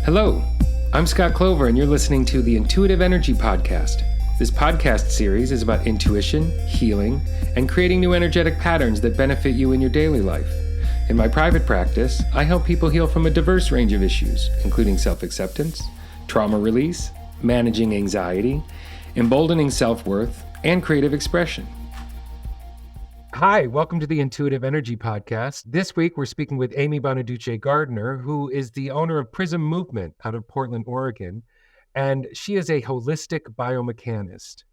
Hello, I'm Scott Clover, and you're listening to the Intuitive Energy Podcast. This podcast series is about intuition, healing, and creating new energetic patterns that benefit you in your daily life. In my private practice, I help people heal from a diverse range of issues, including self-acceptance, trauma release, managing anxiety, emboldening self-worth, and creative expression. Hi, welcome to the Intuitive Energy Podcast. This week, we're speaking with Amy Bonaduce-Gardner, who is the owner of Prism Movement out of Portland, Oregon, and she is a holistic biomechanist.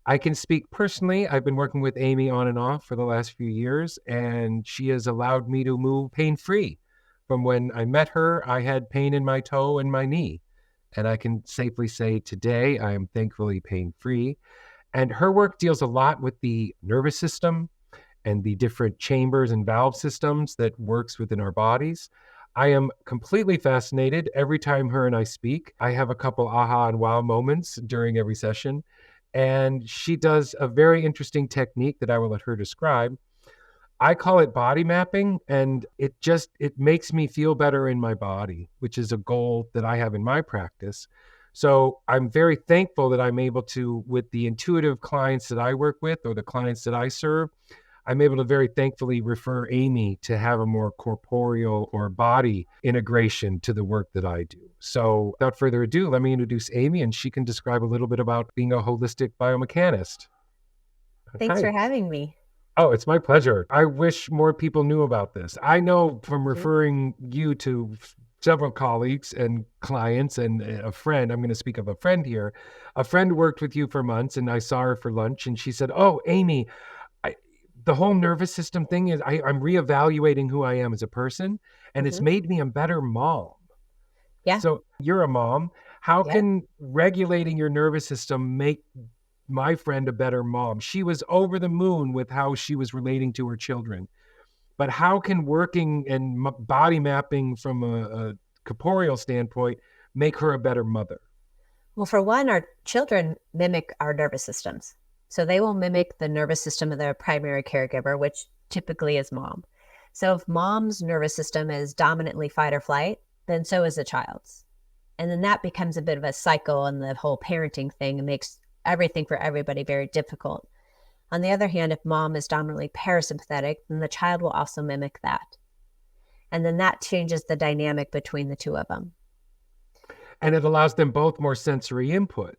I can speak personally. I've been working with Amy on and off for the last few years, and she has allowed me to move pain-free. From when I met her, I had pain in my toe and my knee, and I can safely say today I am thankfully pain-free. And her work deals a lot with the nervous system and the different chambers and valve systems that works within our bodies. I am completely fascinated every time her and I speak. I have a couple aha and wow moments during every session. And she does a very interesting technique that I will let her describe. I call it body mapping, and it makes me feel better in my body, which is a goal that I have in my practice. So I'm very thankful that I'm able to, with the intuitive clients that I work with or the clients that I serve, I'm able to very thankfully refer Amy to have a more corporeal or body integration to the work that I do. So without further ado, let me introduce Amy, and she can describe a little bit about being a holistic biomechanist. Thanks for having me. Oh, it's my pleasure. I wish more people knew about this. I know from referring you to several colleagues and clients and a friend, I'm going to speak of a friend here. A friend worked with you for months, and I saw her for lunch, and she said, "Oh, Amy, the whole nervous system thing is I'm reevaluating who I am as a person, and it's made me a better mom." Yeah. So you're a mom. How can regulating your nervous system make my friend a better mom? She was over the moon with how she was relating to her children. But how can working and body mapping from a corporeal standpoint make her a better mother? Well, for one, our children mimic our nervous systems. So they will mimic the nervous system of their primary caregiver, which typically is mom. So if mom's nervous system is dominantly fight or flight, then so is the child's. And then that becomes a bit of a cycle, and the whole parenting thing makes everything for everybody very difficult. On the other hand, if mom is dominantly parasympathetic, then the child will also mimic that. And then that changes the dynamic between the two of them. And it allows them both more sensory input.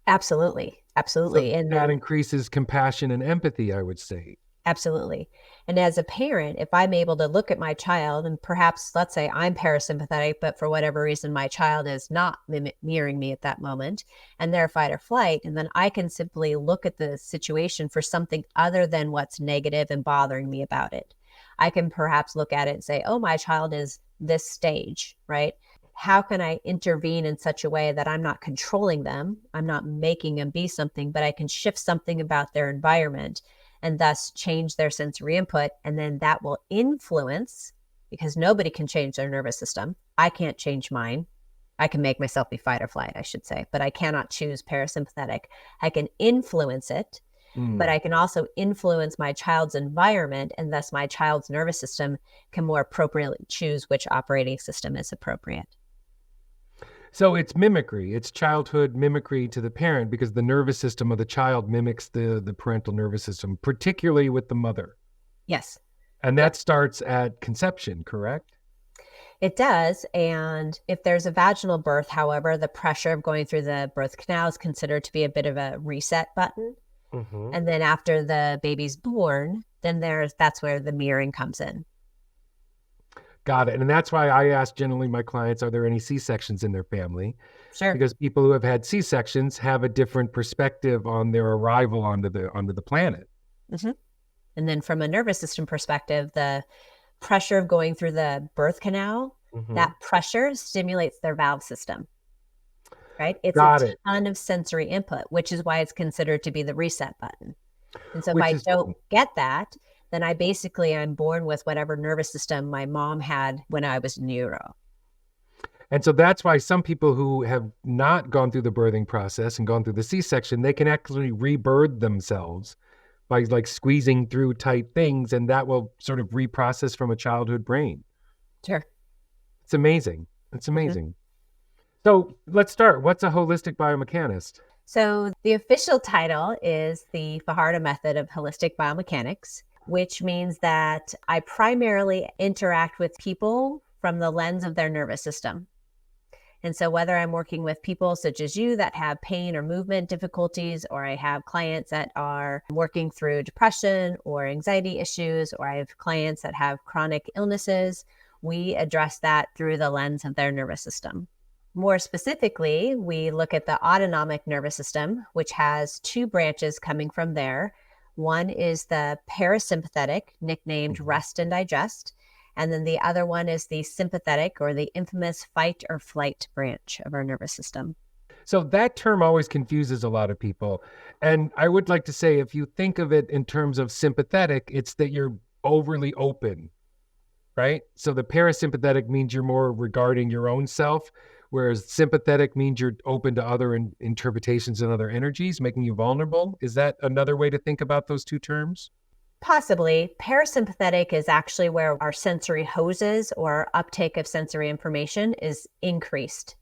Absolutely. Absolutely. So that increases compassion and empathy, I would say. Absolutely. And as a parent, if I'm able to look at my child, and perhaps, let's say I'm parasympathetic, but for whatever reason, my child is not mirroring me at that moment, and they're fight or flight, and then I can simply look at the situation for something other than what's negative and bothering me about it. I can perhaps look at it and say, oh, my child is this stage, right? How can I intervene in such a way that I'm not controlling them, I'm not making them be something, but I can shift something about their environment and thus change their sensory input. And then that will influence, because nobody can change their nervous system. I can't change mine. I can make myself be fight or flight, I should say, but I cannot choose parasympathetic. I can influence it, but I can also influence my child's environment, and thus my child's nervous system can more appropriately choose which operating system is appropriate. So it's mimicry. It's childhood mimicry to the parent, because the nervous system of the child mimics the parental nervous system, particularly with the mother. Yes. And that starts at conception, correct? It does. And if there's a vaginal birth, however, the pressure of going through the birth canal is considered to be a bit of a reset button. Mm-hmm. And then after the baby's born, then that's where the mirroring comes in. Got it. And that's why I ask generally my clients, are there any C-sections in their family? Sure. Because people who have had C-sections have a different perspective on their arrival onto the planet. Mm-hmm. And then from a nervous system perspective, the pressure of going through the birth canal, that pressure stimulates their valve system, right? It's a ton of sensory input, which is why it's considered to be the reset button. And so if I don't get that, then I'm born with whatever nervous system my mom had when I was neuro. And so that's why some people who have not gone through the birthing process and gone through the C-section, they can actually rebirth themselves by like squeezing through tight things, and that will sort of reprocess from a childhood brain. Sure. It's amazing. It's amazing. So let's start. What's a holistic biomechanist? So the official title is the Fajardo Method of Holistic Biomechanics, which means that I primarily interact with people from the lens of their nervous system. And so whether I'm working with people such as you that have pain or movement difficulties, or I have clients that are working through depression or anxiety issues, or I have clients that have chronic illnesses, we address that through the lens of their nervous system. More specifically, we look at the autonomic nervous system, which has two branches coming from there. One is the parasympathetic, nicknamed rest and digest. And then the other one is the sympathetic, or the infamous fight or flight branch of our nervous system. So that term always confuses a lot of people. And I would like to say, if you think of it in terms of sympathetic, it's that you're overly open, right? So the parasympathetic means you're more regarding your own self, whereas sympathetic means you're open to other interpretations and other energies, making you vulnerable. Is that another way to think about those two terms? Possibly. Parasympathetic is actually where our sensory hoses or uptake of sensory information is increased.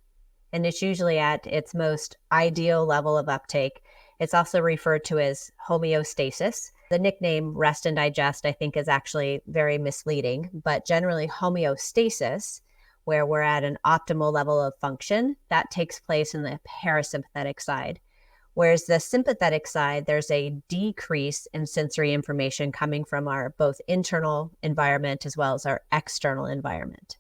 And it's usually at its most ideal level of uptake. It's also referred to as homeostasis. The nickname rest and digest, I think, is actually very misleading, but generally homeostasis, where we're at an optimal level of function, that takes place in the parasympathetic side. Whereas the sympathetic side, there's a decrease in sensory information coming from our both internal environment as well as our external environment.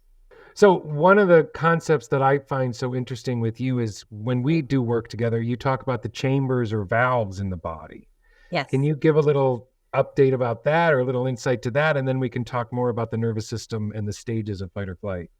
So one of the concepts that I find so interesting with you is when we do work together, you talk about the chambers or valves in the body. Yes. Can you give a little update about that, or a little insight to that? And then we can talk more about the nervous system and the stages of fight or flight.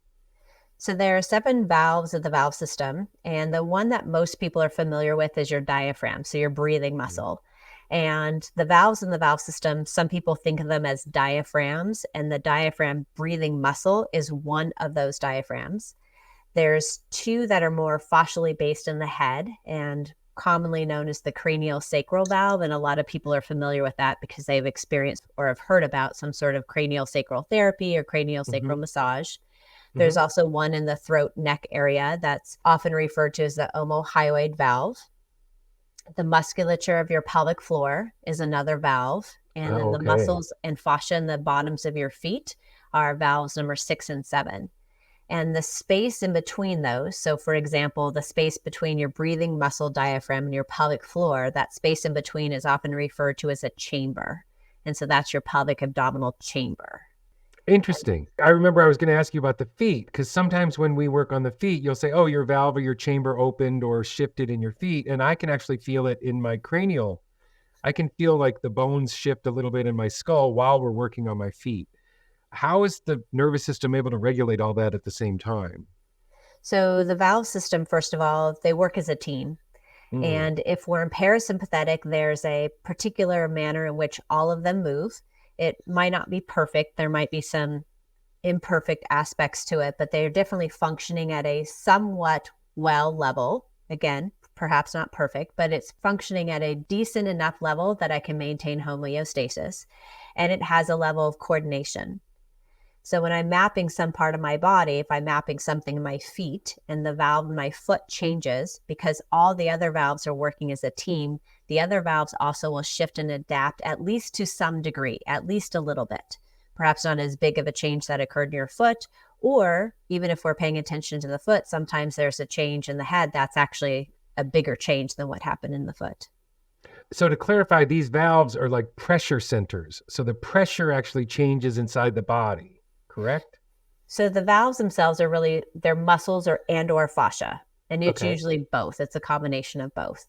So there are 7 valves of the valve system, and the one that most people are familiar with is your diaphragm, so your breathing muscle. And the valves in the valve system, some people think of them as diaphragms, and the diaphragm breathing muscle is one of those diaphragms. There's 2 that are more fascially based in the head and commonly known as the cranial sacral valve, and a lot of people are familiar with that because they've experienced or have heard about some sort of cranial sacral therapy or cranial sacral massage. There's also one in the throat neck area that's often referred to as the omohyoid valve. The musculature of your pelvic floor is another valve. And then the muscles and fascia in the bottoms of your feet are valves number 6 and 7. And the space in between those, so for example, the space between your breathing muscle diaphragm and your pelvic floor, that space in between is often referred to as a chamber. And so that's your pelvic abdominal chamber. Interesting. I remember I was going to ask you about the feet, because sometimes when we work on the feet, you'll say, oh, your valve or your chamber opened or shifted in your feet. And I can actually feel it in my cranial. I can feel like the bones shift a little bit in my skull while we're working on my feet. How is the nervous system able to regulate all that at the same time? So the valve system, first of all, they work as a team. And if we're in parasympathetic, there's a particular manner in which all of them move. It might not be perfect. There might be some imperfect aspects to it, but they're definitely functioning at a somewhat well level. Again, perhaps not perfect, but it's functioning at a decent enough level that I can maintain homeostasis. And it has a level of coordination. So when I'm mapping some part of my body, if I'm mapping something in my feet and the valve in my foot changes, because all the other valves are working as a team, the other valves also will shift and adapt at least to some degree, at least a little bit. Perhaps not as big of a change that occurred in your foot, or even if we're paying attention to the foot, sometimes there's a change in the head that's actually a bigger change than what happened in the foot. So to clarify, these valves are like pressure centers. So the pressure actually changes inside the body. Correct? So the valves themselves are really, they're muscles or fascia, and it's usually both. It's a combination of both.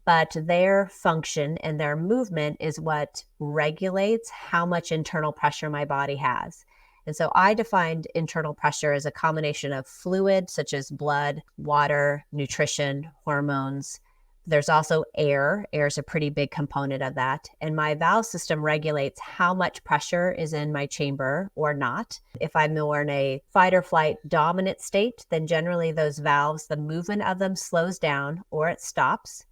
But their function and their movement is what regulates how much internal pressure my body has. And so I defined internal pressure as a combination of fluid, such as blood, water, nutrition, hormones. There's also air. Air is a pretty big component of that. And my valve system regulates how much pressure is in my chamber or not. If I'm more in a fight or flight dominant state, then generally those valves, the movement of them slows down or it stops.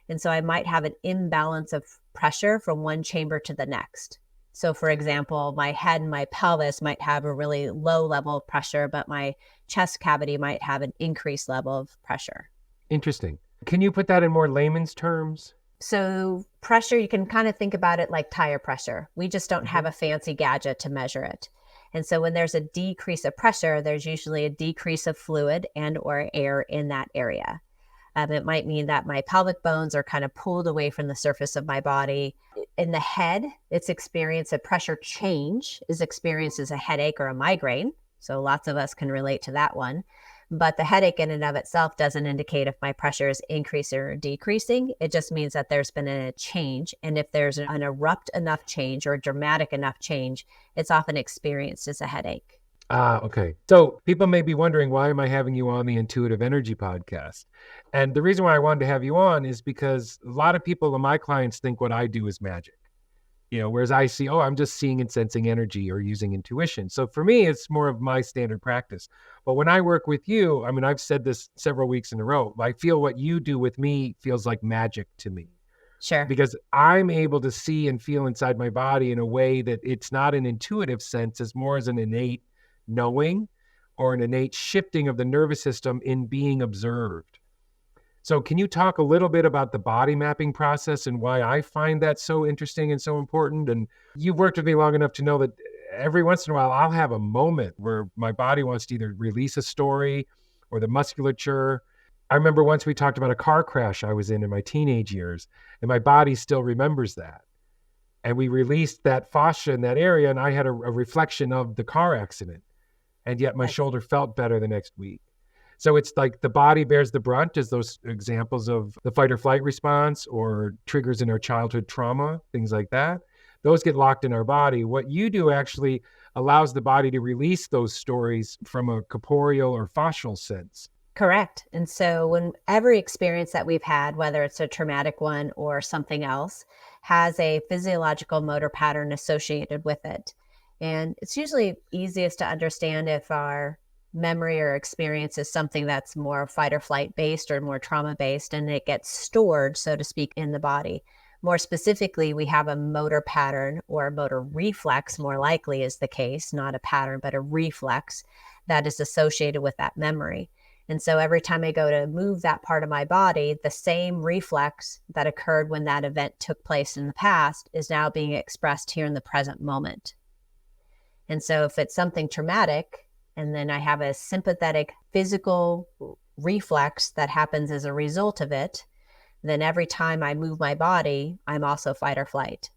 And so I might have an imbalance of pressure from one chamber to the next. So for example, my head and my pelvis might have a really low level of pressure, but my chest cavity might have an increased level of pressure. Interesting. Can you put that in more layman's terms? So pressure, you can kind of think about it like tire pressure. We just don't have a fancy gadget to measure it. And so when there's a decrease of pressure, there's usually a decrease of fluid and or air in that area. It might mean that my pelvic bones are kind of pulled away from the surface of my body. In the head, it's experienced a pressure change is experienced as a headache or a migraine. So lots of us can relate to that one. But the headache in and of itself doesn't indicate if my pressure is increasing or decreasing. It just means that there's been a change. And if there's an abrupt enough change or a dramatic enough change, it's often experienced as a headache. Okay. So people may be wondering, why am I having you on the Intuitive Energy podcast? And the reason why I wanted to have you on is because a lot of people and my clients think what I do is magic. Whereas I see, I'm just seeing and sensing energy or using intuition. So for me, it's more of my standard practice. But when I work with you, I mean, I've said this several weeks in a row, I feel what you do with me feels like magic to me. Sure. Because I'm able to see and feel inside my body in a way that it's not an intuitive sense, it's more as an innate knowing or an innate shifting of the nervous system in being observed. So can you talk a little bit about the body mapping process and why I find that so interesting and so important? And you've worked with me long enough to know that every once in a while I'll have a moment where my body wants to either release a story or the musculature. I remember once we talked about a car crash I was in my teenage years, and my body still remembers that. And we released that fascia in that area, and I had a reflection of the car accident. And yet my shoulder felt better the next week. So it's like the body bears the brunt as those examples of the fight or flight response or triggers in our childhood trauma, things like that. Those get locked in our body. What you do actually allows the body to release those stories from a corporeal or fascial sense. Correct. And so when every experience that we've had, whether it's a traumatic one or something else, has a physiological motor pattern associated with it. And it's usually easiest to understand if our memory or experience is something that's more fight or flight based or more trauma based, and it gets stored, so to speak, in the body. More specifically, we have a motor pattern or a motor reflex, more likely is the case, not a pattern, but a reflex that is associated with that memory. And so every time I go to move that part of my body, the same reflex that occurred when that event took place in the past is now being expressed here in the present moment. And so if it's something traumatic, and then I have a sympathetic physical reflex that happens as a result of it, then every time I move my body, I'm also fight or flight.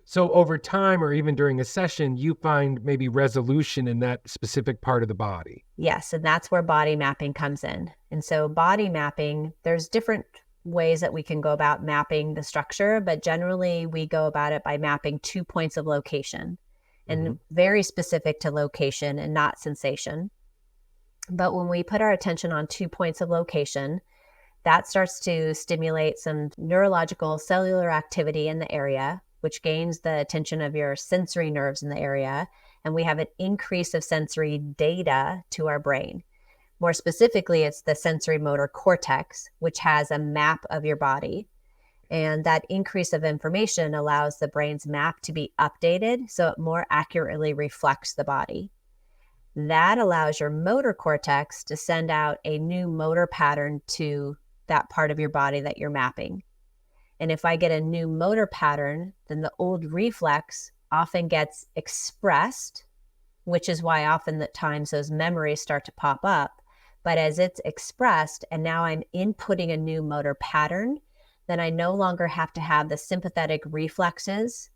So over time, or even during a session, you find maybe resolution in that specific part of the body. Yes, and that's where body mapping comes in. And so body mapping, there's different ways that we can go about mapping the structure, but generally we go about it by mapping 2 points of location. And very specific to location and not sensation. But when we put our attention on 2 points of location, that starts to stimulate some neurological cellular activity in the area, which gains the attention of your sensory nerves in the area. And we have an increase of sensory data to our brain. More specifically, it's the sensory motor cortex, which has a map of your body. And that increase of information allows the brain's map to be updated so it more accurately reflects the body. That allows your motor cortex to send out a new motor pattern to that part of your body that you're mapping. And if I get a new motor pattern, then the old reflex often gets expressed, which is why often at times those memories start to pop up. But as it's expressed, and now I'm inputting a new motor pattern, then I no longer have to have the sympathetic reflexes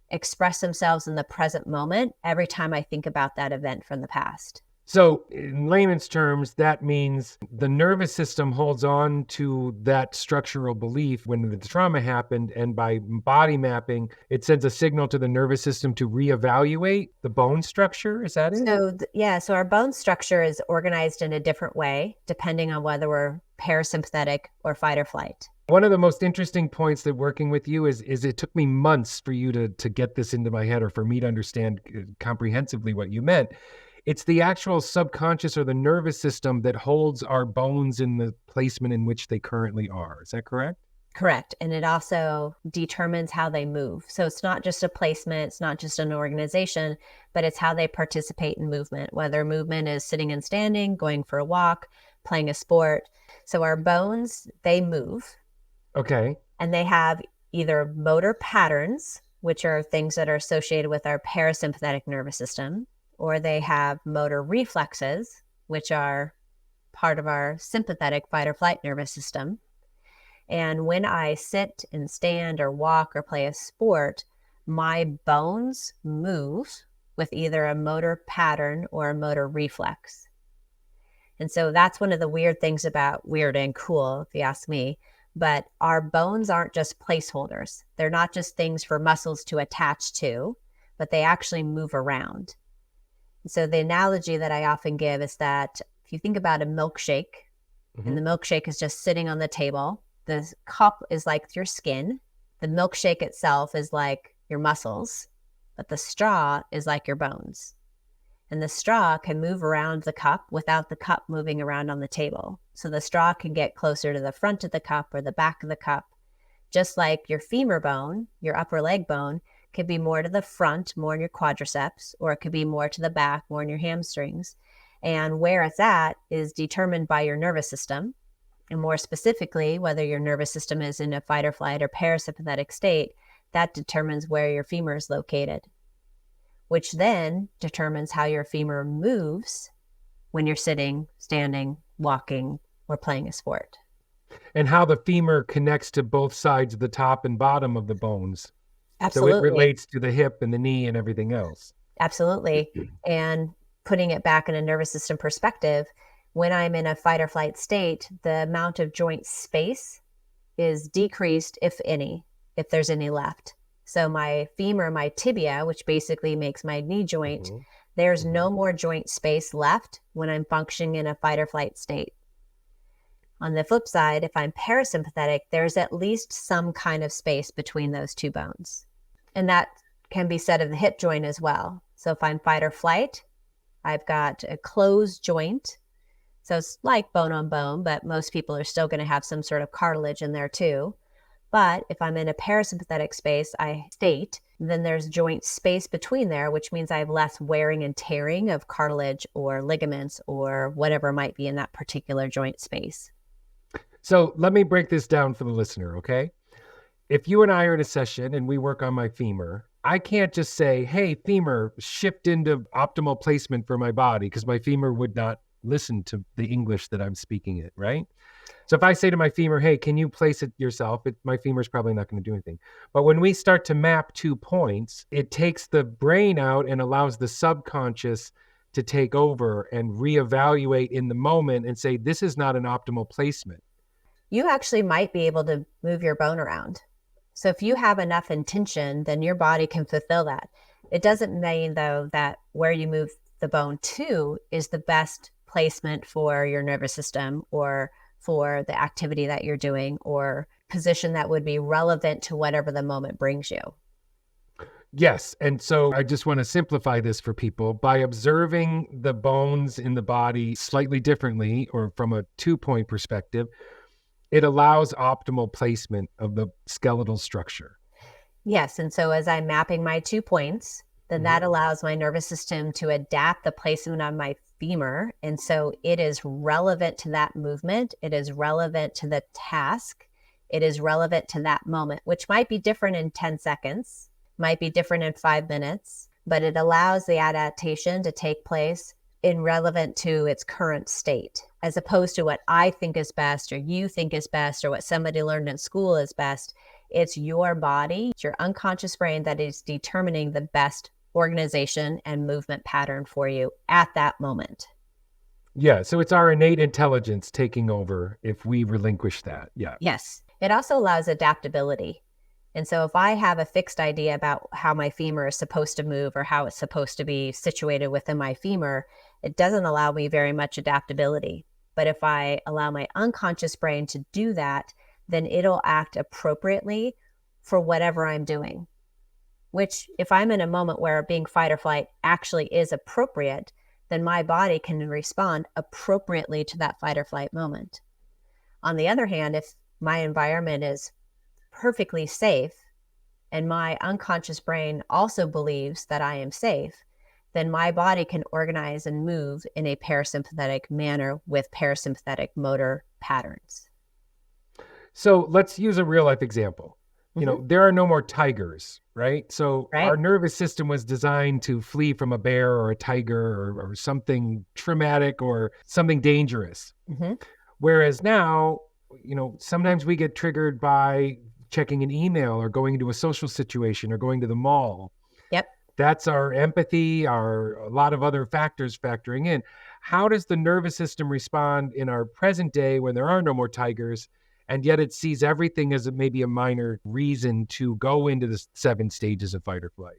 express themselves in the present moment every time I think about that event from the past. So in layman's terms, that means the nervous system holds on to that structural belief when the trauma happened, and by body mapping, it sends a signal to the nervous system to reevaluate the bone structure. Is that it? So our bone structure is organized in a different way, depending on whether we're parasympathetic or fight or flight. One of the most interesting points that working with you is it took me months for you to get this into my head, or for me to understand comprehensively what you meant. It's the actual subconscious or the nervous system that holds our bones in the placement in which they currently are. Is that correct? Correct. And it also determines how they move. So it's not just a placement, it's not just an organization, but it's how they participate in movement, whether movement is sitting and standing, going for a walk, playing a sport. So our bones, they move. Okay. And they have either motor patterns, which are things that are associated with our parasympathetic nervous system, or they have motor reflexes, which are part of our sympathetic fight or flight nervous system. And when I sit and stand or walk or play a sport, my bones move with either a motor pattern or a motor reflex. And so that's one of the weird things about weird and cool, if you ask me. But our bones aren't just placeholders. They're not just things for muscles to attach to, but they actually move around. And so the analogy that I often give is that if you think about a milkshake, and the milkshake is just sitting on the table, the cup is like your skin. The milkshake itself is like your muscles, but the straw is like your bones. And the straw can move around the cup without the cup moving around on the table. So the straw can get closer to the front of the cup or the back of the cup. Just like your femur bone, your upper leg bone, could be more to the front, more in your quadriceps, or it could be more to the back, more in your hamstrings. And where it's at is determined by your nervous system. And more specifically, whether your nervous system is in a fight or flight or parasympathetic state, that determines where your femur is located, which then determines how your femur moves when you're sitting, standing, walking, or playing a sport. And how the femur connects to both sides of the top and bottom of the bones. Absolutely. So it relates to the hip and the knee and everything else. Absolutely. And putting it back in a nervous system perspective, when I'm in a fight or flight state, the amount of joint space is decreased, if there's any left. So my femur, my tibia, which basically makes my knee joint, there's no more joint space left when I'm functioning in a fight or flight state. On the flip side, if I'm parasympathetic, there's at least some kind of space between those two bones. And that can be said of the hip joint as well. So if I'm fight or flight, I've got a closed joint. So it's like bone on bone, but most people are still going to have some sort of cartilage in there too. But if I'm in a parasympathetic state, then there's joint space between there, which means I have less wearing and tearing of cartilage or ligaments or whatever might be in that particular joint space. So let me break this down for the listener, okay? If you and I are in a session and we work on my femur, I can't just say, hey, femur, shift into optimal placement for my body, because my femur would not listen to the English that I'm speaking it, right? So if I say to my femur, hey, can you place it yourself? My femur's probably not going to do anything. But when we start to map 2 points, it takes the brain out and allows the subconscious to take over and reevaluate in the moment and say, this is not an optimal placement. You actually might be able to move your bone around. So if you have enough intention, then your body can fulfill that. It doesn't mean, though, that where you move the bone to is the best placement for your nervous system or for the activity that you're doing or position that would be relevant to whatever the moment brings you. Yes. And so I just want to simplify this for people by observing the bones in the body slightly differently or from a 2-point perspective. It allows optimal placement of the skeletal structure. Yes. And so as I'm mapping my 2 points, then that allows my nervous system to adapt the placement on my femur. And so it is relevant to that movement. It is relevant to the task. It is relevant to that moment, which might be different in 10 seconds, might be different in 5 minutes, but it allows the adaptation to take place in relevant to its current state, as opposed to what I think is best or you think is best or what somebody learned in school is best. It's your body, it's your unconscious brain that is determining the best organization and movement pattern for you at that moment. Yeah, so it's our innate intelligence taking over if we relinquish that. Yeah. Yes. It also allows adaptability. And so if I have a fixed idea about how my femur is supposed to move or how it's supposed to be situated within my femur, it doesn't allow me very much adaptability. But if I allow my unconscious brain to do that, then it'll act appropriately for whatever I'm doing. Which, if I'm in a moment where being fight or flight actually is appropriate, then my body can respond appropriately to that fight or flight moment. On the other hand, if my environment is perfectly safe, and my unconscious brain also believes that I am safe, then my body can organize and move in a parasympathetic manner with parasympathetic motor patterns. So let's use a real life example. There are no more tigers, right? So Right? our nervous system was designed to flee from a bear or a tiger or something traumatic or something dangerous. Mm-hmm. Whereas now, sometimes we get triggered by checking an email or going into a social situation or going to the mall. Yep. That's our empathy, a lot of other factors factoring in. How does the nervous system respond in our present day when there are no more tigers, and yet it sees everything as maybe a minor reason to go into the 7 stages of fight or flight?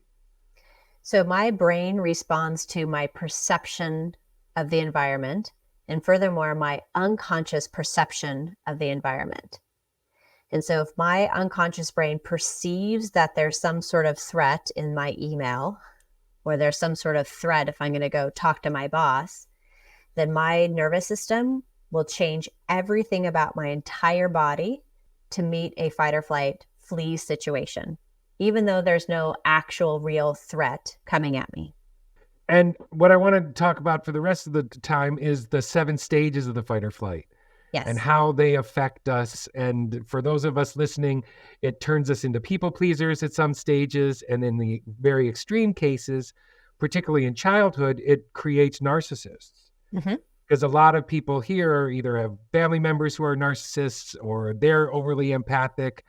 So my brain responds to my perception of the environment, and furthermore, my unconscious perception of the environment. And so if my unconscious brain perceives that there's some sort of threat in my email, or there's some sort of threat if I'm going to go talk to my boss, then my nervous system will change everything about my entire body to meet a fight or flight flee situation, even though there's no actual real threat coming at me. And what I want to talk about for the rest of the time is the 7 stages of the fight or flight. Yes. And how they affect us. And for those of us listening, it turns us into people pleasers at some stages. And in the very extreme cases, particularly in childhood, it creates narcissists. Mm-hmm. Because a lot of people here either have family members who are narcissists, or they're overly empathic,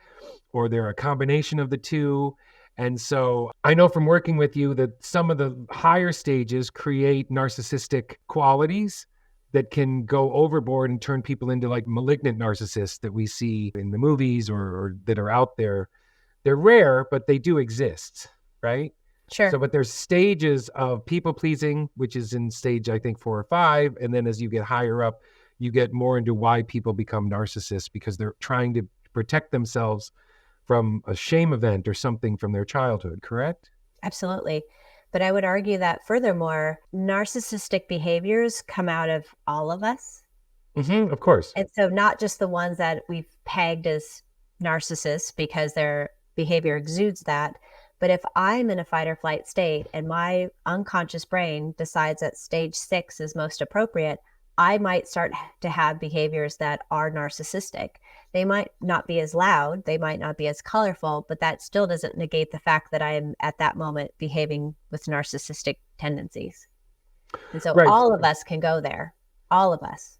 or they're a combination of the two. And so I know from working with you that some of the higher stages create narcissistic qualities that can go overboard and turn people into like malignant narcissists that we see in the movies or that are out there. They're rare, but they do exist, right? Sure. So, but there's stages of people pleasing, which is in stage, I think, 4 or 5. And then as you get higher up, you get more into why people become narcissists, because they're trying to protect themselves from a shame event or something from their childhood, correct? Absolutely. But I would argue that furthermore, narcissistic behaviors come out of all of us. Mm-hmm, of course. And so not just the ones that we've pegged as narcissists because their behavior exudes that, but if I'm in a fight or flight state and my unconscious brain decides that stage 6 is most appropriate, I might start to have behaviors that are narcissistic. They might not be as loud, they might not be as colorful, but that still doesn't negate the fact that I am at that moment behaving with narcissistic tendencies. And so all of us can go there, all of us.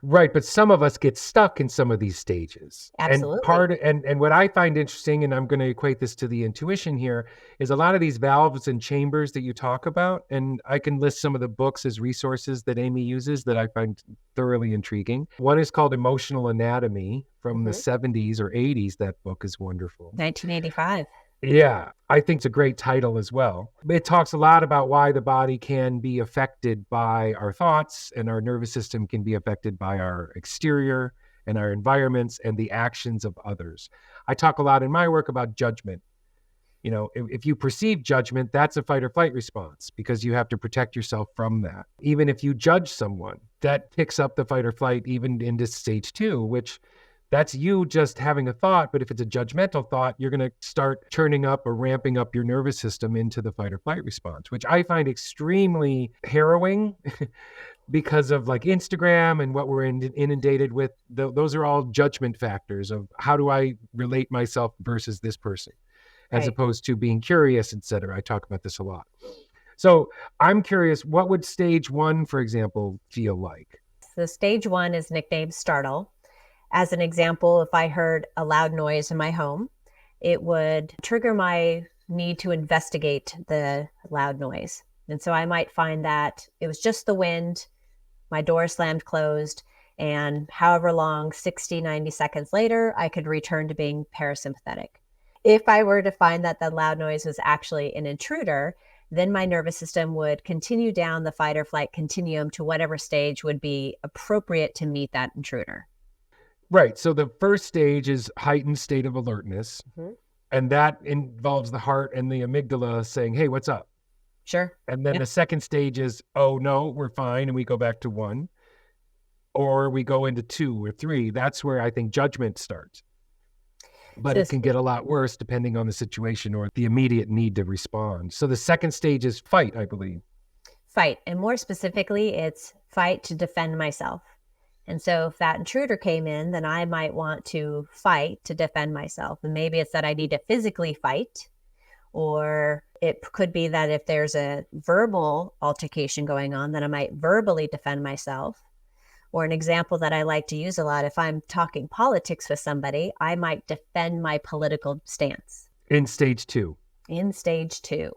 Right, but some of us get stuck in some of these stages. Absolutely. And what I find interesting, and I'm going to equate this to the intuition here, is a lot of these valves and chambers that you talk about, and I can list some of the books as resources that Amy uses that I find thoroughly intriguing. One is called Emotional Anatomy from the 70s or 80s. That book is wonderful. 1985. Yeah, I think it's a great title as well. It talks a lot about why the body can be affected by our thoughts, and our nervous system can be affected by our exterior and our environments and the actions of others. I talk a lot in my work about judgment. If you perceive judgment, that's a fight or flight response because you have to protect yourself from that. Even if you judge someone, that picks up the fight or flight even into stage 2, which that's you just having a thought. But if it's a judgmental thought, you're going to start turning up or ramping up your nervous system into the fight or flight response, which I find extremely harrowing because of like Instagram and what we're inundated with. Those are all judgment factors of how do I relate myself versus this person, as opposed to being curious, et cetera. I talk about this a lot. So I'm curious, what would stage 1, for example, feel like? So stage 1 is nicknamed startle. As an example, if I heard a loud noise in my home, it would trigger my need to investigate the loud noise. And so I might find that it was just the wind, my door slammed closed, and however long, 60, 90 seconds later, I could return to being parasympathetic. If I were to find that the loud noise was actually an intruder, then my nervous system would continue down the fight or flight continuum to whatever stage would be appropriate to meet that intruder. Right. So the first stage is heightened state of alertness. Mm-hmm. And that involves the heart and the amygdala saying, hey, what's up? Sure. And then the second stage is, oh, no, we're fine. And we go back to 1. Or we go into 2 or 3. That's where I think judgment starts. but So it can get a lot worse depending on the situation or the immediate need to respond. So the second stage is fight, I believe. fight, and more specifically, it's fight to defend myself. And so if that intruder came in, then I might want to fight to defend myself. And maybe it's that I need to physically fight, or it could be that if there's a verbal altercation going on, then I might verbally defend myself. Or an example that I like to use a lot, if I'm talking politics with somebody, I might defend my political stance. In stage 2. In stage 2.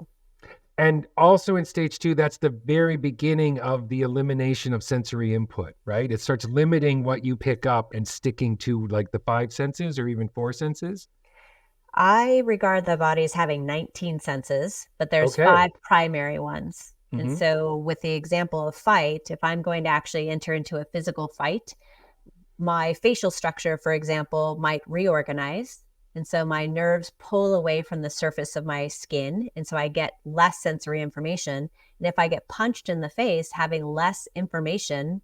And also in stage 2, that's the very beginning of the elimination of sensory input, right? It starts limiting what you pick up and sticking to like the 5 senses or even 4 senses. I regard the body as having 19 senses, but there's Okay. 5 primary ones. Mhm. And so with the example of fight, if I'm going to actually enter into a physical fight, my facial structure, for example, might reorganize. And so my nerves pull away from the surface of my skin. And so I get less sensory information. And if I get punched in the face, having less information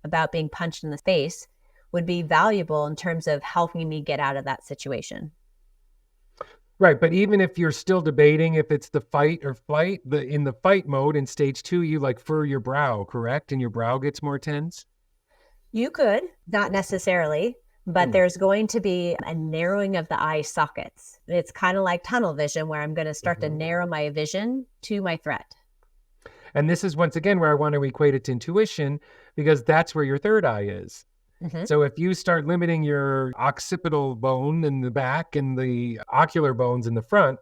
about being punched in the face would be valuable in terms of helping me get out of that situation. Right, but even if you're still debating if it's the fight or flight, in the fight mode in stage 2, you like furrow your brow, correct? And your brow gets more tense? You could, not necessarily, but there's going to be a narrowing of the eye sockets. It's kind of like tunnel vision, where I'm going to start to narrow my vision to my threat. And this is once again where I want to equate it to intuition, because that's where your third eye is. So if you start limiting your occipital bone in the back and the ocular bones in the front,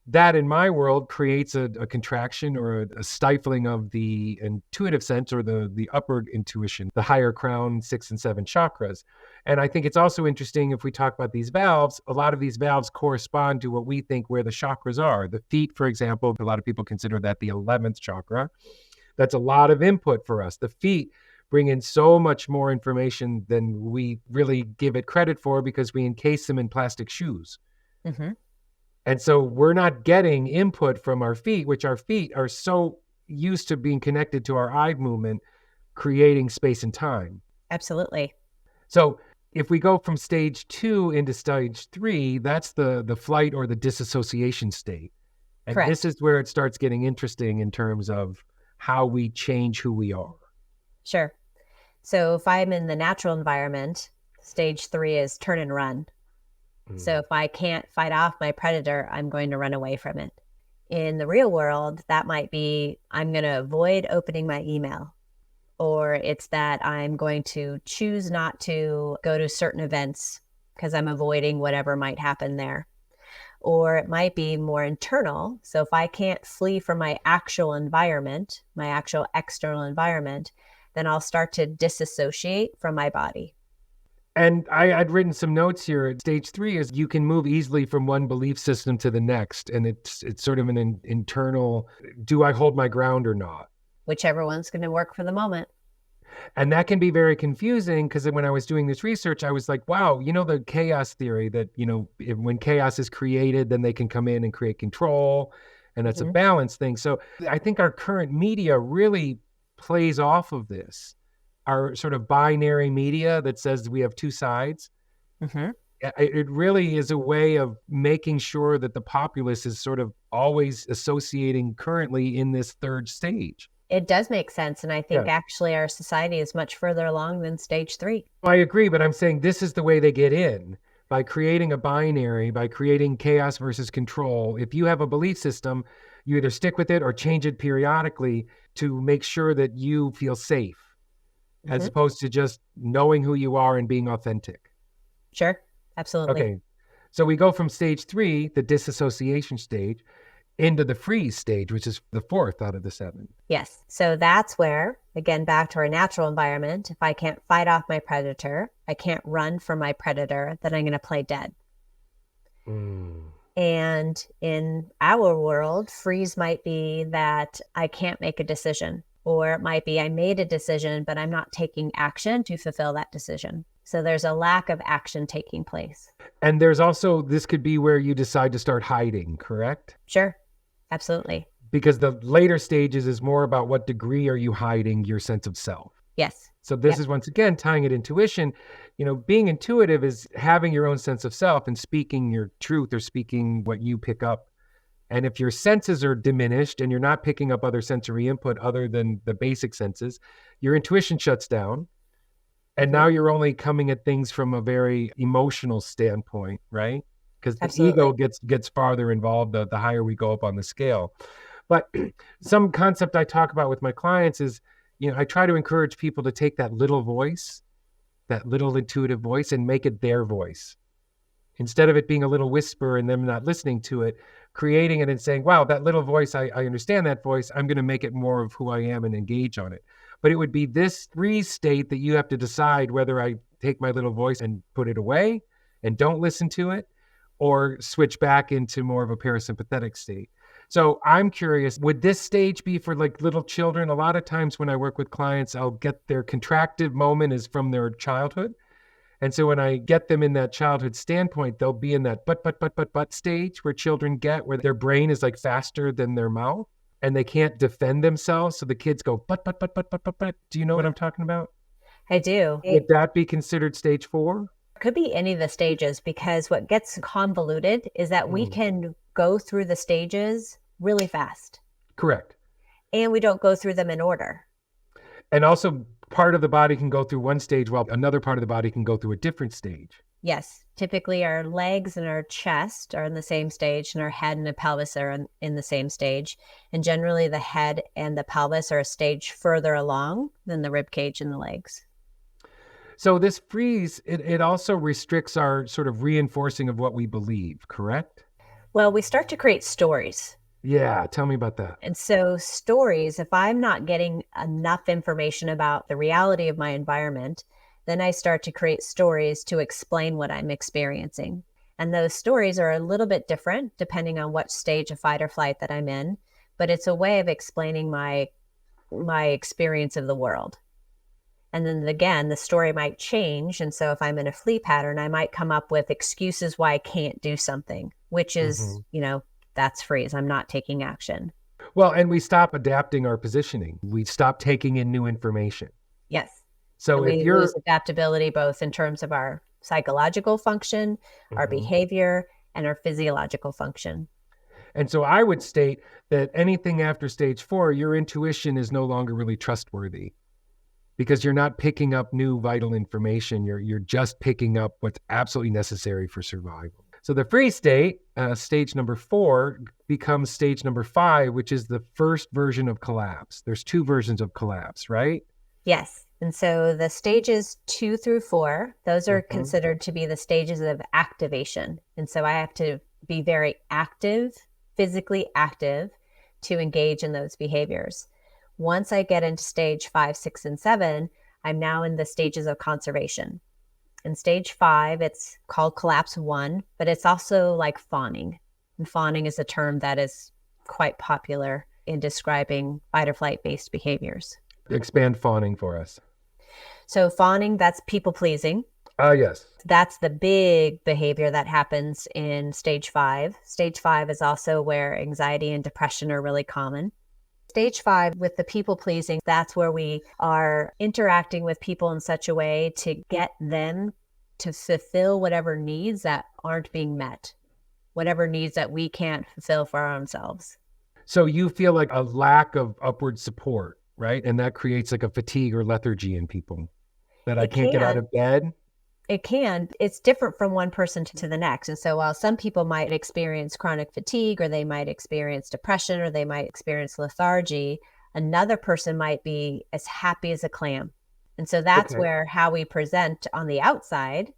that in my world creates a contraction or a stifling of the intuitive sense, or the upward intuition, the higher crown, 6 and 7 chakras. And I think it's also interesting, if we talk about these valves, a lot of these valves correspond to what we think where the chakras are. The feet, for example, a lot of people consider that the 11th chakra. That's a lot of input for us. The feet bring in so much more information than we really give it credit for, because we encase them in plastic shoes. And so we're not getting input from our feet, which our feet are so used to being connected to our eye movement, creating space and time. Absolutely. So if we go from stage 2 into stage 3, that's the flight or the disassociation state. And Correct. This is where it starts getting interesting in terms of how we change who we are. Sure. So if I'm in the natural environment, stage 3 is turn and run. So if I can't fight off my predator, I'm going to run away from it. In the real world, that might be I'm going to avoid opening my email, or it's that I'm going to choose not to go to certain events because I'm avoiding whatever might happen there. Or it might be more internal. So if I can't flee from my actual environment, my actual external environment, then I'll start to disassociate from my body. And I'd written some notes here. Stage 3 is you can move easily from one belief system to the next. And it's sort of an internal, do I hold my ground or not? Whichever one's going to work for the moment. And that can be very confusing, because when I was doing this research, I was like, wow, the chaos theory that, when chaos is created, then they can come in and create control. And that's a balance thing. So I think our current media really plays off of this. Our sort of binary media that says we have 2 sides. It really is a way of making sure that the populace is sort of always associating currently in this third stage. It does make sense. And I think actually our society is much further along than stage 3. I agree, but I'm saying this is the way they get in. By creating a binary, by creating chaos versus control. If you have a belief system, you either stick with it or change it periodically to make sure that you feel safe, as opposed to just knowing who you are and being authentic. Sure, absolutely. Okay, so we go from stage 3, the disassociation stage, into the freeze stage, which is the 4th out of the 7. Yes, so that's where, again, back to our natural environment, if I can't fight off my predator, I can't run from my predator, then I'm going to play dead. And in our world, freeze might be that I can't make a decision. Or it might be I made a decision, but I'm not taking action to fulfill that decision. So there's a lack of action taking place. And there's also, this could be where you decide to start hiding, correct? Sure, absolutely. Because the later stages is more about what degree are you hiding your sense of self. Yes. So this Yep. is once again tying it intuition. Being intuitive is having your own sense of self and speaking your truth or speaking what you pick up. And if your senses are diminished and you're not picking up other sensory input other than the basic senses, your intuition shuts down. And now Mhm. you're only coming at things from a very emotional standpoint, right? Because the ego Absolutely. gets farther involved the higher we go up on the scale. But some concept I talk about with my clients is, I try to encourage people to take that little voice, that little intuitive voice, and make it their voice. Instead of it being a little whisper and them not listening to it, creating it and saying, wow, that little voice, I understand that voice. I'm going to make it more of who I am and engage on it. But it would be this freeze state that you have to decide whether I take my little voice and put it away and don't listen to it, or switch back into more of a parasympathetic state. So I'm curious, would this stage be for like little children? A lot of times when I work with clients, I'll get their contractive moment is from their childhood. And so when I get them in that childhood standpoint, they'll be in that but stage where children get, where their brain is like faster than their mouth and they can't defend themselves. So the kids go, but. Do you know what I'm talking about? I do. Would It that be considered stage 4? could be any of the stages because what gets convoluted is that we Mm, can go through the stages really fast correct. and we don't go through them in order. And also part of the body can go through one stage while another part of the body can go through a different stage. Yes, typically our legs and our chest are in the same stage, and our head and the pelvis are in the same stage. And generally, the head and the pelvis are a stage further along than the rib cage and the legs. So this freeze, it also restricts our sort of reinforcing of what we believe, correct? Well, we start to create stories. Yeah, tell me about that. And so, stories, if I'm not getting enough information about the reality of my environment, then I start to create stories to explain what I'm experiencing. And those stories are a little bit different depending on what stage of fight or flight that I'm in, but it's a way of explaining my experience of the world. And then again, the story might change. And so if I'm in a flee pattern, I might come up with excuses why I can't do something, which is, Mhm. that's freeze. I'm not taking action. Well, and we stop adapting our positioning. We stop taking in new information. Yes. So And if we you're, lose adaptability both in terms of our psychological function, our Mhm. behavior, and our physiological function. And so I would state that anything after stage 4, your intuition is no longer really trustworthy because you're not picking up new vital information. You're just picking up what's absolutely necessary for survival. So the free state, stage number 4, becomes stage number 5, which is the first version of collapse. There's 2 versions of collapse, right? Yes. And so the stages 2 through 4, those are Mhm. considered to be the stages of activation. And so I have to be very active, physically active, to engage in those behaviors. Once I get into stage 5, 6, and 7, I'm now in the stages of conservation. In stage 5, it's called collapse 1, but it's also like fawning. And fawning is a term that is quite popular in describing fight or flight based behaviors. Expand fawning for us. So fawning, that's people pleasing. Ah, yes. That's the big behavior that happens in stage 5. Stage 5 is also where anxiety and depression are really common. Stage 5 with the people pleasing, that's where we are interacting with people in such a way to get them to fulfill whatever needs that aren't being met, whatever needs that we can't fulfill for ourselves. So you feel like a lack of upward support, right? And that creates like a fatigue or lethargy in people that I It can't get out can. of bed. It can. It's different from one person to the next. And so while some people might experience chronic fatigue, or they might experience depression, or they might experience lethargy, another person might be as happy as a clam. And so that's Okay. where how we present on the outside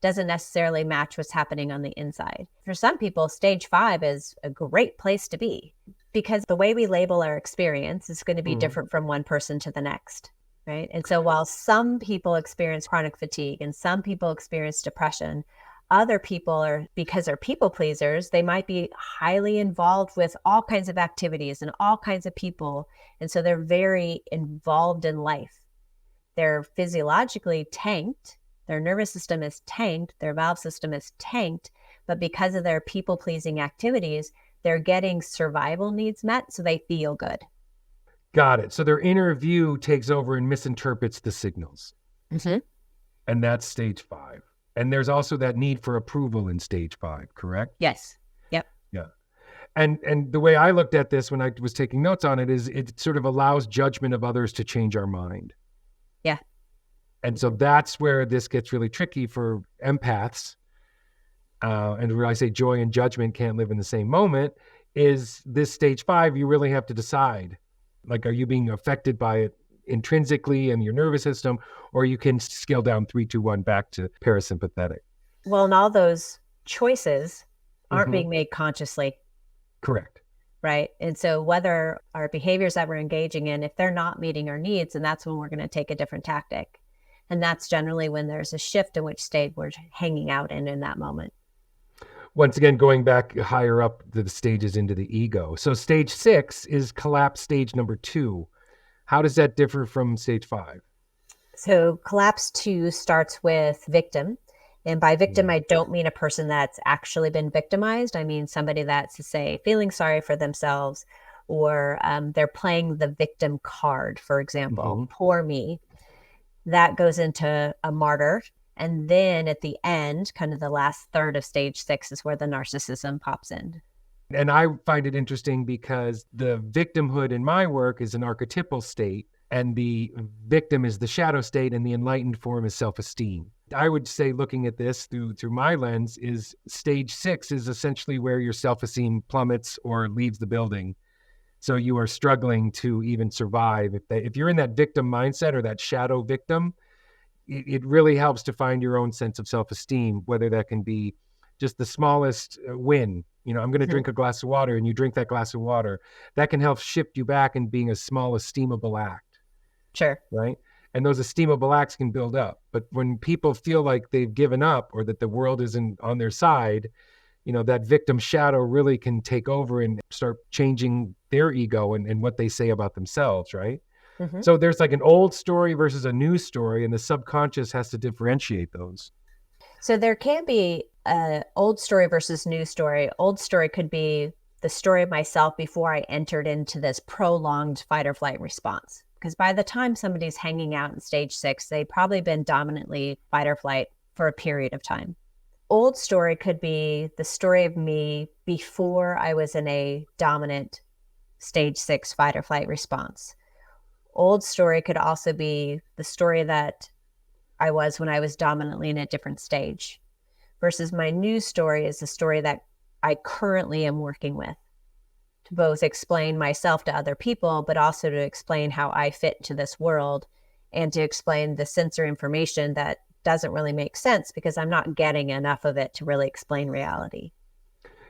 doesn't necessarily match what's happening on the inside. For some people, stage 5 is a great place to be because the way we label our experience is going to be Mhm. different from one person to the next. Right. And so while some people experience chronic fatigue and some people experience depression, other people are, because they're people pleasers, they might be highly involved with all kinds of activities and all kinds of people. And so they're very involved in life. They're physiologically tanked. Their nervous system is tanked. Their valve system is tanked. But because of their people pleasing activities, they're getting survival needs met. So they feel good. Got it. So their inner view takes over and misinterprets the signals. Mm-hmm. And that's stage 5. And there's also that need for approval in stage 5, correct? Yes. Yep. Yeah. And the way I looked at this when I was taking notes on it is it sort of allows judgment of others to change our mind. Yeah. And so that's where this gets really tricky for empaths. And where I say joy and judgment can't live in the same moment is this stage 5, you really have to decide. Like, are you being affected by it intrinsically in your nervous system, or you can scale down 3, 2, 1 back to parasympathetic? Well, and all those choices aren't Mhm. being made consciously, Correct. right? And so whether our behaviors that we're engaging in, if they're not meeting our needs, and that's when we're going to take a different tactic. And that's generally when there's a shift in which state we're hanging out in that moment. Once again, going back higher up the stages into the ego. So stage 6 is collapse stage number 2. How does that differ from stage 5? So collapse 2 starts with victim. And by victim, I don't mean a person that's actually been victimized. I mean somebody that's, say, feeling sorry for themselves, or they're playing the victim card, for example, poor me. That goes into a martyr. And then at the end, kind of the last third of stage 6 is where the narcissism pops in. And I find it interesting because the victimhood in my work is an archetypal state, and the victim is the shadow state, and the enlightened form is self-esteem. I would say, looking at this through my lens, is stage 6 is essentially where your self-esteem plummets or leaves the building. So you are struggling to even survive. If you're in that victim mindset or that shadow victim, it really helps to find your own sense of self-esteem, whether that can be just the smallest win. I'm going to drink a glass of water, and you drink that glass of water. That can help shift you back in being a small, esteemable act. Sure. Right? And those esteemable acts can build up. But when people feel like they've given up or that the world isn't on their side, that victim shadow really can take over and start changing their ego and what they say about themselves, right? Mm-hmm. So there's like an old story versus a new story, and the subconscious has to differentiate those. So there can be an old story versus new story. Old story could be the story of myself before I entered into this prolonged fight or flight response. Because by the time somebody's hanging out in stage 6, they've probably been dominantly fight or flight for a period of time. Old story could be the story of me before I was in a dominant stage 6 fight or flight response. Old story could also be the story that I was when I was dominantly in a different stage, versus my new story is the story that I currently am working with, to both explain myself to other people, but also to explain how I fit into this world, and to explain the sensory information that doesn't really make sense because I'm not getting enough of it to really explain reality.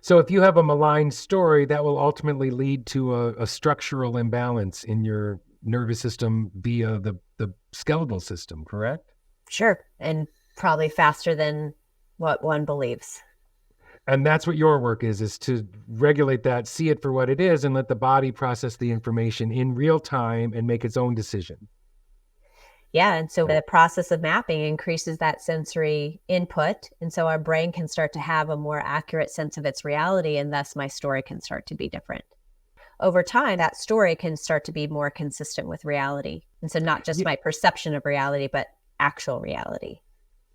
So if you have a malign story, that will ultimately lead to a structural imbalance in your nervous system via the skeletal system, correct? Sure. And probably faster than what one believes. And that's what your work is to regulate that, see it for what it is, and let the body process the information in real time and make its own decision. Yeah. And so the process of mapping increases that sensory input. And so our brain can start to have a more accurate sense of its reality. And thus my story can start to be different. Over time, that story can start to be more consistent with reality. And so not just my perception of reality, but actual reality.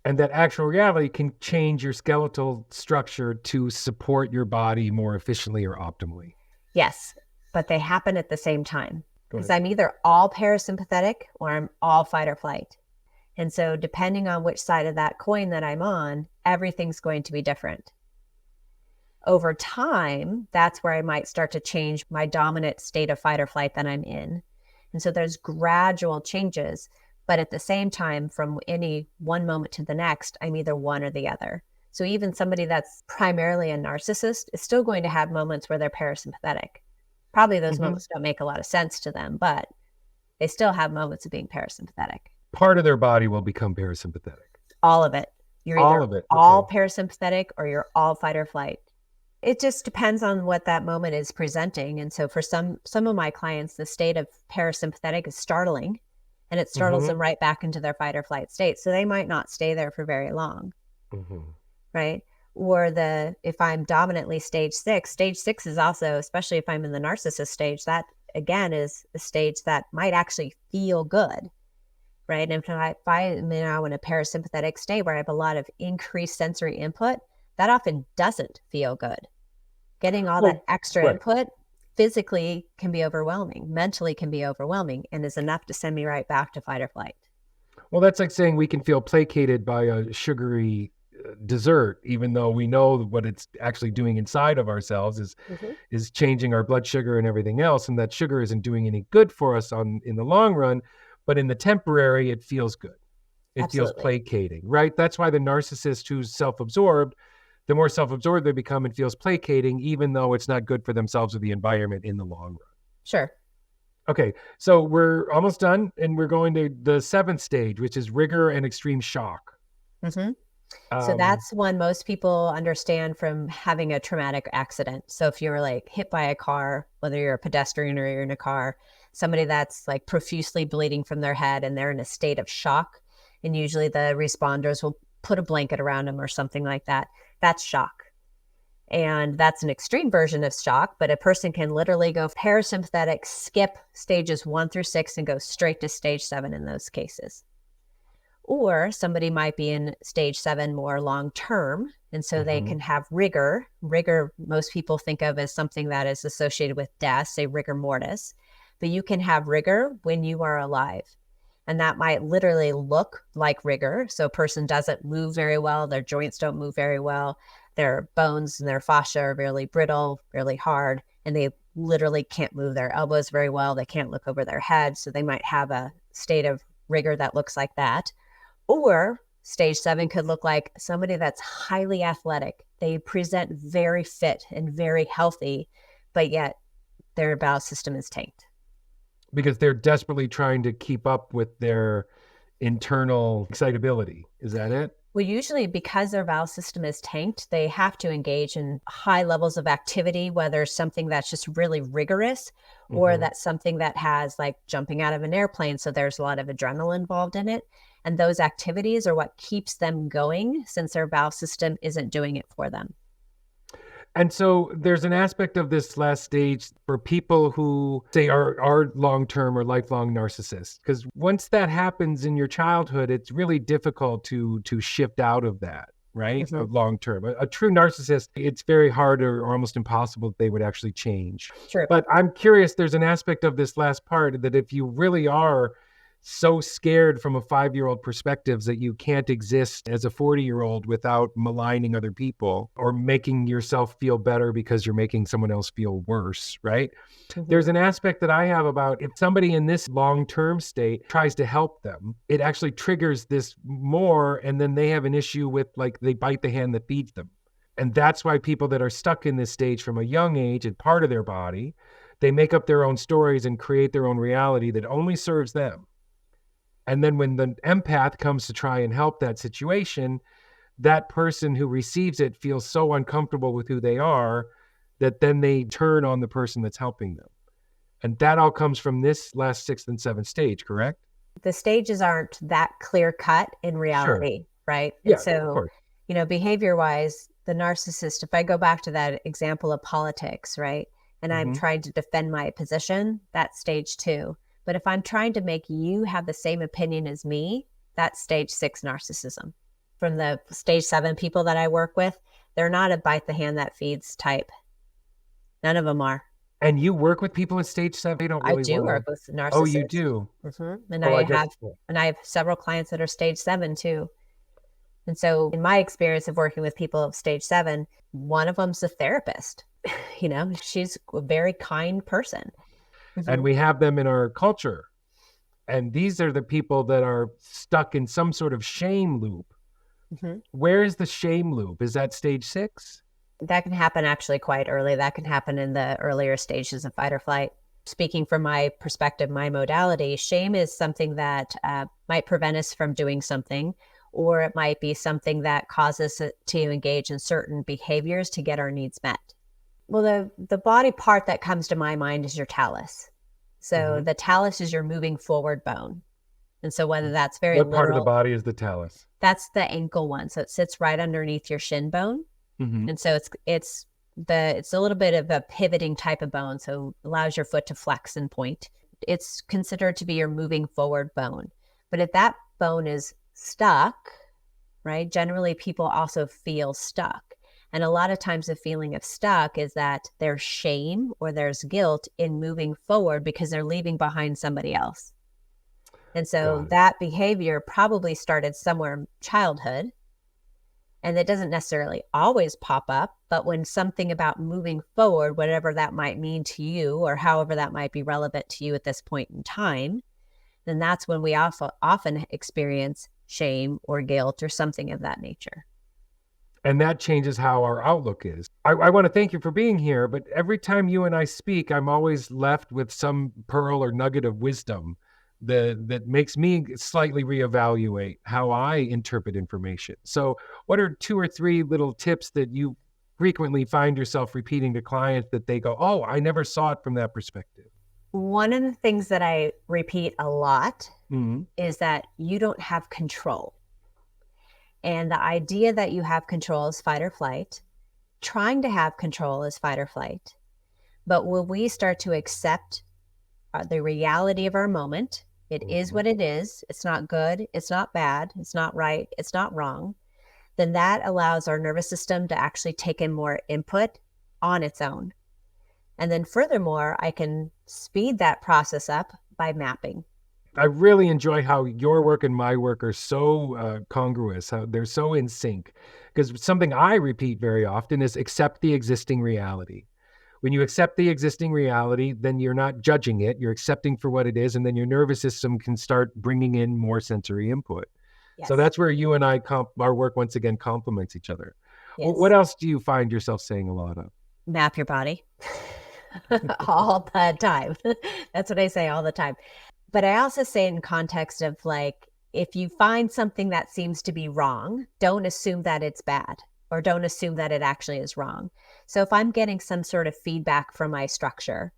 And that actual reality can change your skeletal structure to support your body more efficiently or optimally. Yes, but they happen at the same time. Because I'm either all parasympathetic or I'm all fight or flight. And so depending on which side of that coin that I'm on, everything's going to be different. Over time, that's where I might start to change my dominant state of fight or flight that I'm in. And so there's gradual changes, but at the same time, from any one moment to the next, I'm either one or the other. So even somebody that's primarily a narcissist is still going to have moments where they're parasympathetic. Probably those moments don't make a lot of sense to them, but they still have moments of being parasympathetic. Part of their body will become parasympathetic. All of it. You're all either of it. all parasympathetic or you're all fight or flight. It just depends on what that moment is presenting. And so for some of my clients, the state of parasympathetic is startling, and it startles them right back into their fight or flight state. So they might not stay there for very long, right? Or if I'm dominantly stage 6 is also, especially if I'm in the narcissist stage, that again, is a stage that might actually feel good, right? And if I'm now in a parasympathetic state where I have a lot of increased sensory input, that often doesn't feel good. Getting all that Well, extra right. input physically can be overwhelming, mentally can be overwhelming, and is enough to send me right back to fight or flight. Well, that's like saying we can feel placated by a sugary dessert, even though we know what it's actually doing inside of ourselves Mhm. is changing our blood sugar and everything else, and that sugar isn't doing any good for us in the long run, but in the temporary, it feels good. It feels Absolutely. placating, right? That's why the narcissist who's self-absorbed, the more self-absorbed they become, it feels placating, even though it's not good for themselves or the environment in the long run. Sure. Okay, so we're almost done, and we're going to the seventh stage, which is rigor and extreme shock. hmm So Um, that's one most people understand from having a traumatic accident. So if you're like hit by a car, whether you're a pedestrian or you're in a car, somebody that's like profusely bleeding from their head and they're in a state of shock, and usually the responders will put a blanket around them or something like that. That's shock. And that's an extreme version of shock, but a person can literally go parasympathetic, skip stages 1 through 6, and go straight to stage 7 in those cases. Or somebody might be in stage 7 more long term. And so they mhm. can have rigor. Rigor, most people think of as something that is associated with death, say rigor mortis. But you can have rigor when you are alive. And that might literally look like rigor. So a person doesn't move very well, their joints don't move very well, their bones and their fascia are really brittle, really hard, and they literally can't move their elbows very well. They can't look over their head. So they might have a state of rigor that looks like that. Or stage 7 could look like somebody that's highly athletic. They present very fit and very healthy, but yet their bowel system is tanked. Because they're desperately trying to keep up with their internal excitability. Is that it? Well, usually because their bowel system is tanked, they have to engage in high levels of activity, whether something that's just really rigorous or Hmm. that's something that has like jumping out of an airplane. So there's a lot of adrenaline involved in it. And those activities are what keeps them going since their bowel system isn't doing it for them. And so there's an aspect of this last stage for people who say are long-term or lifelong narcissists. Because once that happens in your childhood, it's really difficult to shift out of that, right? Mhm. Of long term. A true narcissist, it's very hard or almost impossible that they would actually change. True. But I'm curious, there's an aspect of this last part that if you really are so scared from a 5-year-old perspective that you can't exist as a 40-year-old without maligning other people or making yourself feel better because you're making someone else feel worse, right? There's Mhm. an aspect that I have about if somebody in this long-term state tries to help them, it actually triggers this more, and then they have an issue with like they bite the hand that feeds them. And that's why people that are stuck in this stage from a young age and part of their body, they make up their own stories and create their own reality that only serves them. And then when the empath comes to try and help that situation, that person who receives it feels so uncomfortable with who they are that then they turn on the person that's helping them. And that all comes from this last sixth and seventh stage, correct? The stages aren't that clear cut in Sure. reality, right? And Yeah, of so, course. behavior wise, the narcissist, if I go back to that example of politics, right? And I'm Hmm. trying to defend my position, that's stage 2. But if I'm trying to make you have the same opinion as me, that's stage 6 narcissism. From the stage 7 people that I work with, they're not a bite the hand that feeds type. None of them are. And you work with people at stage 7, they don't I really do want work to. with Oh, you narcissists. do? And Oh, I I guess. have several clients that are stage 7 too. And so in my experience of working with people of stage 7, one of them's a therapist. She's a very kind person. And Mhm. we have them in our culture. And these are the people that are stuck in some sort of shame loop. Mhm. Where is the shame loop? Is that stage 6? That can happen actually quite early. That can happen in the earlier stages of fight or flight. Speaking from my perspective, my modality, shame is something that might prevent us from doing something, or it might be something that causes us to engage in certain behaviors to get our needs met. Well, the body part that comes to my mind is your talus. So Hmm. the talus is your moving forward bone. And so whether that's very What part of the literal, body is the talus? that's the ankle one. So it sits right underneath your shin bone. Hmm. And so it's It's a little bit of a pivoting type of bone, so allows your foot to flex and point. It's considered to be your moving forward bone. But if that bone is stuck, right, generally people also feel stuck. And a lot of times the feeling of stuck is that there's shame or there's guilt in moving forward because they're leaving behind somebody else. And so that behavior probably started somewhere in childhood. And it doesn't necessarily always pop up, but when something about moving forward, whatever that might mean to you or however that might be relevant to you at this point in time, then that's when we often experience shame or guilt or something of that nature. And that changes how our outlook is. I want to thank you for being here, but every time you and I speak, I'm always left with some pearl or nugget of wisdom that makes me slightly reevaluate how I interpret information. So what are 2 or 3 little tips that you frequently find yourself repeating to clients that they go, oh, I never saw it from that perspective? One of the things that I repeat a lot is that you don't have control. And the idea that you have control is fight or flight. Trying to have control is fight or flight. But when we start to accept the reality of our moment, it is what it is. It's not good. It's not bad. It's not right. It's not wrong. Then that allows our nervous system to actually take in more input on its own. And then furthermore, I can speed that process up by mapping. I really enjoy how your work and my work are so congruous, how they're so in sync. Because something I repeat very often is accept the existing reality. When you accept the existing reality, then you're not judging it, you're accepting for what it is, and then your nervous system can start bringing in more sensory input. Yes. So that's where you and I, our work once again complements each other. Yes. What else do you find yourself saying a lot of? Map your body. All the time. That's what I say all the time. But I also say in context of like, if you find something that seems to be wrong, don't assume that it's bad or don't assume that it actually is wrong. So if I'm getting some sort of feedback from my structure,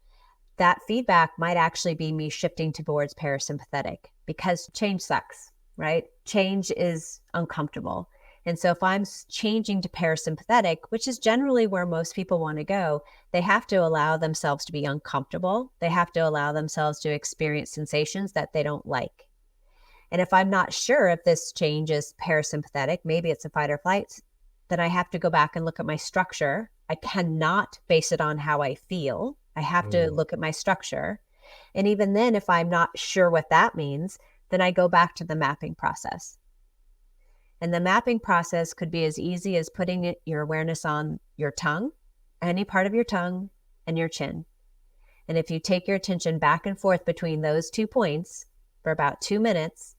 that feedback might actually be me shifting towards parasympathetic because change sucks, right? Change is uncomfortable. And so if I'm changing to parasympathetic, which is generally where most people want to go, they have to allow themselves to be uncomfortable. They have to allow themselves to experience sensations that they don't like. And if I'm not sure if this change is parasympathetic, maybe it's a fight or flight, then I have to go back and look at my structure. I cannot base it on how I feel. I have to look at my structure. And even then, if I'm not sure what that means, then I go back to the mapping process. And the mapping process could be as easy as putting your awareness on your tongue, any part of your tongue, and your chin. And if you take your attention back and forth between those 2 points for about 2 minutes,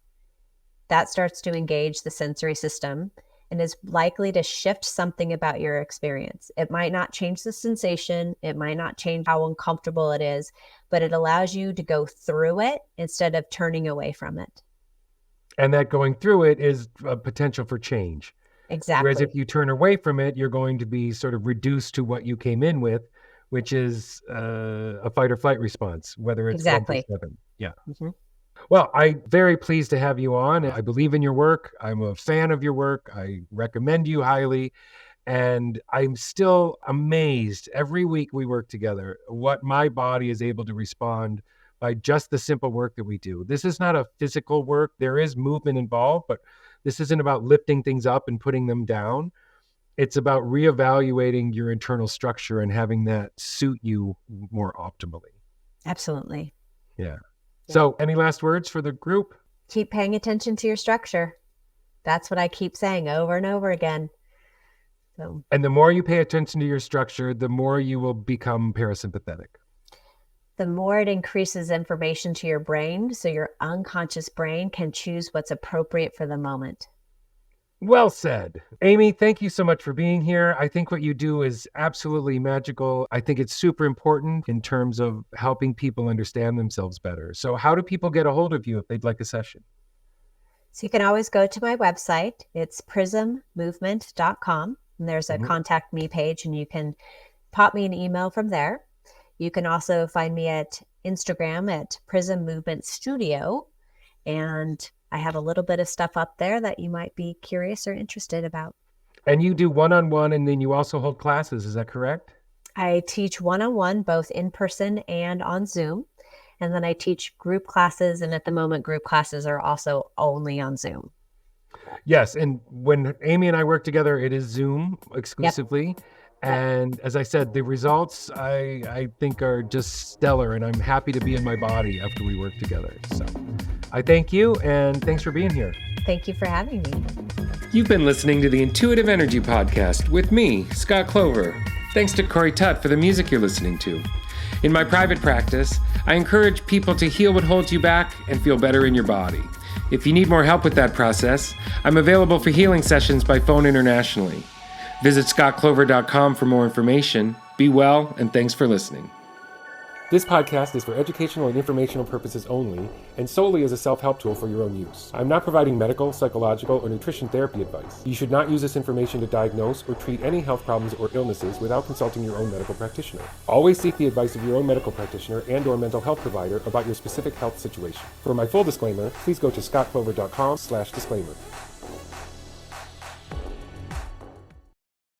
that starts to engage the sensory system and is likely to shift something about your experience. It might not change the sensation. It might not change how uncomfortable it is, but it allows you to go through it instead of turning away from it. And that going through it is a potential for change. Exactly. Whereas if you turn away from it, you're going to be sort of reduced to what you came in with, which is a fight or flight response, whether it's 1 to 7. Yeah. Mm-hmm. Well, I'm very pleased to have you on. I believe in your work. I'm a fan of your work. I recommend you highly. And I'm still amazed every week we work together, what my body is able to respond by just the simple work that we do. This is not a physical work. There is movement involved, but this isn't about lifting things up and putting them down. It's about reevaluating your internal structure and having that suit you more optimally. Absolutely. Yeah. So any last words for the group? Keep paying attention to your structure. That's what I keep saying over and over again. So. And the more you pay attention to your structure, the more you will become parasympathetic. The more it increases information to your brain, so your unconscious brain can choose what's appropriate for the moment. Well said. Amy, thank you so much for being here. I think what you do is absolutely magical. I think it's super important in terms of helping people understand themselves better. So how do people get a hold of you if they'd like a session? So you can always go to my website. It's prismmovement.com. And there's a contact me page, and you can pop me an email from there. You can also find me at Instagram at Prism Movement Studio. And I have a little bit of stuff up there that you might be curious or interested about. And you do one-on-one, and then you also hold classes. Is that correct? I teach one-on-one, both in person and on Zoom. And then I teach group classes. And at the moment, group classes are also only on Zoom. Yes. And when Amy and I work together, it is Zoom exclusively. Yep. And as I said, the results I think are just stellar, and I'm happy to be in my body after we work together. So I thank you, and thanks for being here. Thank you for having me. You've been listening to the Intuitive Energy Podcast with me, Scott Clover. Thanks to Corey Tutt for the music you're listening to. In my private practice, I encourage people to heal what holds you back and feel better in your body. If you need more help with that process, I'm available for healing sessions by phone internationally. Visit scottclover.com for more information. Be well, and thanks for listening. This podcast is for educational and informational purposes only, and solely as a self-help tool for your own use. I'm not providing medical, psychological, or nutrition therapy advice. You should not use this information to diagnose or treat any health problems or illnesses without consulting your own medical practitioner. Always seek the advice of your own medical practitioner and/or mental health provider about your specific health situation. For my full disclaimer, please go to scottclover.com/disclaimer.